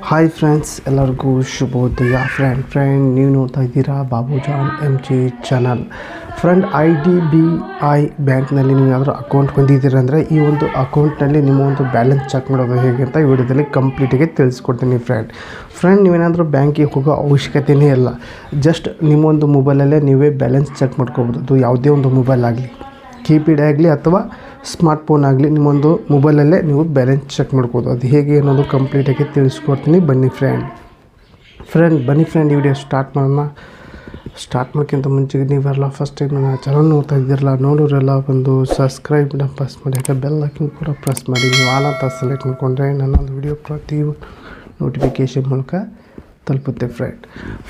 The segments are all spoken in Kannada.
ಹಾಯ್ ಫ್ರೆಂಡ್ಸ್, ಎಲ್ಲರಿಗೂ ಶುಭೋದಯ. ಫ್ರೆಂಡ್ ನೀವು ನೋಡ್ತಾ ಇದ್ದೀರಾ Babu John MG channel. Friend, IDBI ಬ್ಯಾಂಕ್ನಲ್ಲಿ ನೀವು ಯಾವ್ದಾದ್ರು ಅಕೌಂಟ್ ಹೊಂದಿದ್ದೀರ ಅಂದರೆ ಈ ಒಂದು ಅಕೌಂಟ್ನಲ್ಲಿ ನಿಮ್ಮ ಒಂದು ಬ್ಯಾಲೆನ್ಸ್ ಚೆಕ್ ಮಾಡೋದು ಹೇಗೆ ಅಂತ ಈ ವಿಡಿಯೋದಲ್ಲಿ ಕಂಪ್ಲೀಟಾಗಿ ತಿಳಿಸ್ಕೊಡ್ತೀನಿ. ಫ್ರೆಂಡ್ ನೀವೇನಾದರೂ ಬ್ಯಾಂಕಿಗೆ ಹೋಗೋ ಅವಶ್ಯಕತೆಯೇ ಇಲ್ಲ. ಜಸ್ಟ್ ನಿಮ್ಮೊಂದು ಮೊಬೈಲಲ್ಲೇ ನೀವೇ ಬ್ಯಾಲೆನ್ಸ್ ಚೆಕ್ ಮಾಡ್ಕೋಬೋದು. ಅದು ಯಾವುದೇ ಒಂದು ಮೊಬೈಲ್ ಆಗಲಿ, ಕೀಪ್ಯಾಡ್ ಆಗಲಿ ಅಥವಾ ಸ್ಮಾರ್ಟ್ಫೋನ್ ಆಗಲಿ, ನಿಮ್ಮೊಂದು ಮೊಬೈಲಲ್ಲೇ ನೀವು ಬ್ಯಾಲೆನ್ಸ್ ಚೆಕ್ ಮಾಡ್ಬೋದು. ಅದು ಹೇಗೆ ಅನ್ನೋದು ಕಂಪ್ಲೀಟಾಗಿ ತಿಳಿಸ್ಕೊಡ್ತೀನಿ. ಬನ್ನಿ ಫ್ರೆಂಡ್ ಈ ವಿಡಿಯೋ ಸ್ಟಾರ್ಟ್ ಮಾಡೋಣ. ಸ್ಟಾರ್ಟ್ ಮಾಡೋಕ್ಕಿಂತ ಮುಂಚೆಗೆ ನೀವೆಲ್ಲ ಫಸ್ಟ್ ಟೈಮ್ ನನ್ನ ಚಾನಲ್ ನೋಡ್ತಾ ಇದ್ದೀರಲ್ಲ, ನೋಡೋರೆಲ್ಲ ಒಂದು ಸಬ್ಸ್ಕ್ರೈಬ್ನ ಪ್ರೆಸ್ ಮಾಡಿ, ಹಾಗೆ ಬೆಲ್ ಐಕನ್ ಕೂಡ ಪ್ರೆಸ್ ಮಾಡಿ. ನೀವು ಆಲ್ ಅಂತ ಸೆಲೆಕ್ಟ್ ಮಾಡಿಕೊಂಡ್ರೆ ನನ್ನೊಂದು ವಿಡಿಯೋ ಪ್ರತಿ ನೋಟಿಫಿಕೇಷನ್ ಮೂಲಕ ತಲುಪುತ್ತೆ.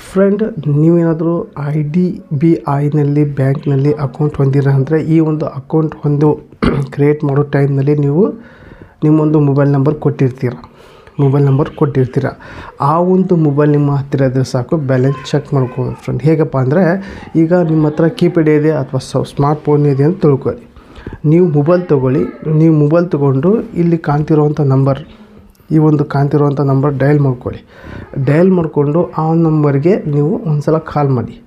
ಫ್ರೆಂಡ್ ನೀವೇನಾದರೂ IDBIನಲ್ಲಿ ಬ್ಯಾಂಕ್ನಲ್ಲಿ ಅಕೌಂಟ್ ಹೊಂದಿರ ಅಂದರೆ ಈ ಒಂದು ಅಕೌಂಟ್ ಕ್ರಿಯೇಟ್ ಮಾಡೋ ಟೈಮ್ನಲ್ಲಿ ನೀವು ನಿಮ್ಮೊಂದು ಮೊಬೈಲ್ ನಂಬರ್ ಕೊಟ್ಟಿರ್ತೀರ. ಆ ಒಂದು ಮೊಬೈಲ್ ನಿಮ್ಮ ಹತ್ತಿರ ಇದ್ದರೆ ಸಾಕು, ಬ್ಯಾಲೆನ್ಸ್ ಚೆಕ್ ಮಾಡ್ಕೋಬೋದು. ಫ್ರೆಂಡ್ ಹೇಗಪ್ಪ ಅಂದರೆ, ಈಗ ನಿಮ್ಮ ಹತ್ರ ಕೀಪ್ಯಾಡ್ ಇದೆ ಅಥವಾ ಸ್ಮಾರ್ಟ್ಫೋನ್ ಇದೆ ಅಂತ ತಿಳ್ಕೊಳ್ಳಿ. ನೀವು ಮೊಬೈಲ್ ತೊಗೊಂಡು ಇಲ್ಲಿ ಕಾಣ್ತಿರೋವಂಥ ನಂಬರ್, ಈ ಒಂದು ಕಾಣ್ತಿರೋವಂಥ ನಂಬರ್ ಡಯಲ್ ಮಾಡಿಕೊಂಡು ಆ ನಂಬರ್ಗೆ ನೀವು ಒಂದು ಸಲ ಕಾಲ್ ಮಾಡಿ.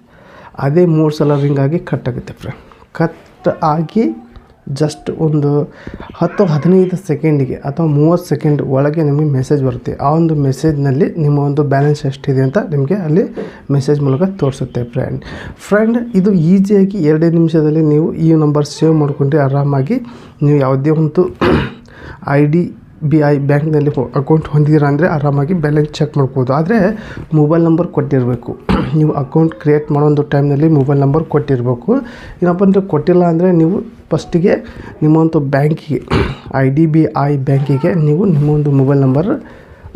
ಅದೇ 3 ಸಲ ರಿಂಗ್ ಆಗಿ ಕಟ್ ಆಗುತ್ತೆ. ಕಟ್ ಆಗಿ ಜಸ್ಟ್ ಒಂದು 10-15 ಸೆಕೆಂಡಿಗೆ ಅಥವಾ 30 ಸೆಕೆಂಡ್ ಒಳಗೆ ನಿಮಗೆ ಮೆಸೇಜ್ ಬರುತ್ತೆ. ಆ ಒಂದು ಮೆಸೇಜ್ನಲ್ಲಿ ನಿಮ್ಮ ಒಂದು ಬ್ಯಾಲೆನ್ಸ್ ಎಷ್ಟಿದೆ ಅಂತ ನಿಮಗೆ ಅಲ್ಲಿ ಮೆಸೇಜ್ ಮೂಲಕ ತೋರಿಸುತ್ತೆ. ಫ್ರೆಂಡ್ ಇದು ಈಸಿಯಾಗಿ 2 ನಿಮಿಷದಲ್ಲಿ ನೀವು ಈ ನಂಬರ್ ಸೇವ್ ಮಾಡಿಕೊಂಡ್ರೆ ಆರಾಮಾಗಿ ನೀವು ಯಾವುದೇ ಒಂದು IDBI ಬ್ಯಾಂಕ್ನಲ್ಲಿ ಅಕೌಂಟ್ ಹೊಂದಿದ್ದೀರ ಅಂದರೆ ಆರಾಮಾಗಿ ಬ್ಯಾಲೆನ್ಸ್ ಚೆಕ್ ಮಾಡ್ಬೋದು. ಆದರೆ ಮೊಬೈಲ್ ನಂಬರ್ ಕೊಟ್ಟಿರಬೇಕು. ನೀವು ಅಕೌಂಟ್ ಕ್ರಿಯೇಟ್ ಮಾಡೋ ಒಂದು ಟೈಮ್ನಲ್ಲಿ ಮೊಬೈಲ್ ನಂಬರ್ ಕೊಟ್ಟಿರಬೇಕು. ಏನಪ್ಪ ಅಂದರೆ ಕೊಟ್ಟಿಲ್ಲ ಅಂದರೆ ನೀವು ಫಸ್ಟಿಗೆ ನಿಮ್ಮೊಂದು ಬ್ಯಾಂಕಿಗೆ, IDBI ಬ್ಯಾಂಕಿಗೆ ನೀವು ನಿಮ್ಮೊಂದು ಮೊಬೈಲ್ ನಂಬರ್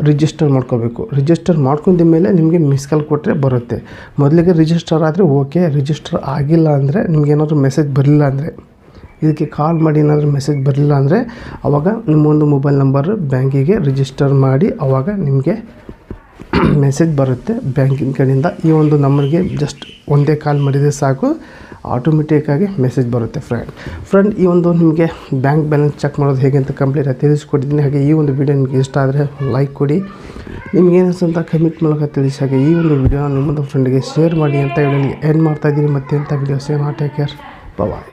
ರಿಜಿಸ್ಟರ್ ಮಾಡ್ಕೋಬೇಕು. ರಿಜಿಸ್ಟರ್ ಮಾಡ್ಕೊಂಡ ಮೇಲೆ ನಿಮಗೆ ಮಿಸ್ ಕಾಲ್ ಕೊಟ್ಟರೆ ಬರುತ್ತೆ. ಮೊದಲಿಗೆ ರಿಜಿಸ್ಟರ್ ಆದರೆ ಓಕೆ, ರಿಜಿಸ್ಟರ್ ಆಗಿಲ್ಲ ಅಂದರೆ ನಿಮಗೇನಾದರೂ ಮೆಸೇಜ್ ಬರಲಿಲ್ಲ ಅಂದರೆ, ಇದಕ್ಕೆ ಕಾಲ್ ಮಾಡಿ ಏನಾದರೂ ಮೆಸೇಜ್ ಬರಲಿಲ್ಲ ಅಂದರೆ ಆವಾಗ ನಿಮ್ಮೊಂದು ಮೊಬೈಲ್ ನಂಬರ್ ಬ್ಯಾಂಕಿಗೆ ರಿಜಿಸ್ಟರ್ ಮಾಡಿ ಆವಾಗ ನಿಮಗೆ ಮೆಸೇಜ್ ಬರುತ್ತೆ ಬ್ಯಾಂಕಿನ ಕಡೆಯಿಂದ. ಈ ಒಂದು ನಂಬರ್ಗೆ ಜಸ್ಟ್ ಒಂದೇ ಕಾಲ್ ಮಾಡಿದರೆ ಸಾಕು, ಆಟೋಮೆಟಿಕ್ಕಾಗಿ ಮೆಸೇಜ್ ಬರುತ್ತೆ. ಫ್ರೆಂಡ್ ಈ ಒಂದು ನಿಮಗೆ ಬ್ಯಾಂಕ್ ಬ್ಯಾಲೆನ್ಸ್ ಚೆಕ್ ಮಾಡೋದು ಹೇಗೆ ಅಂತ ಕಂಪ್ಲೀಟಾಗಿ ತಿಳಿಸ್ಕೊಟ್ಟಿದ್ದೀನಿ. ಹಾಗೆ ಈ ಒಂದು ವಿಡಿಯೋ ನಿಮಗೆ ಇಷ್ಟ ಆದರೆ ಲೈಕ್ ಕೊಡಿ, ನಿಮಗೇನಿಸ್ತಂತ ಕಮೆಂಟ್ ಮೂಲಕ ತಿಳಿಸಿ. ಹಾಗೆ ಈ ಒಂದು ವಿಡಿಯೋನ ನಿಮ್ಮೊಂದು ಫ್ರೆಂಡ್ಗೆ ಶೇರ್ ಮಾಡಿ ಅಂತ ಹೇಳಿ ಎಂಡ್ ಮಾಡ್ತಾಯಿದ್ದೀನಿ. ಮತ್ತೆ ಅಂತ ವಿಡಿಯೋಸ್ ಟೇಕ್ ಕೇರ್, ಬಾಯ್.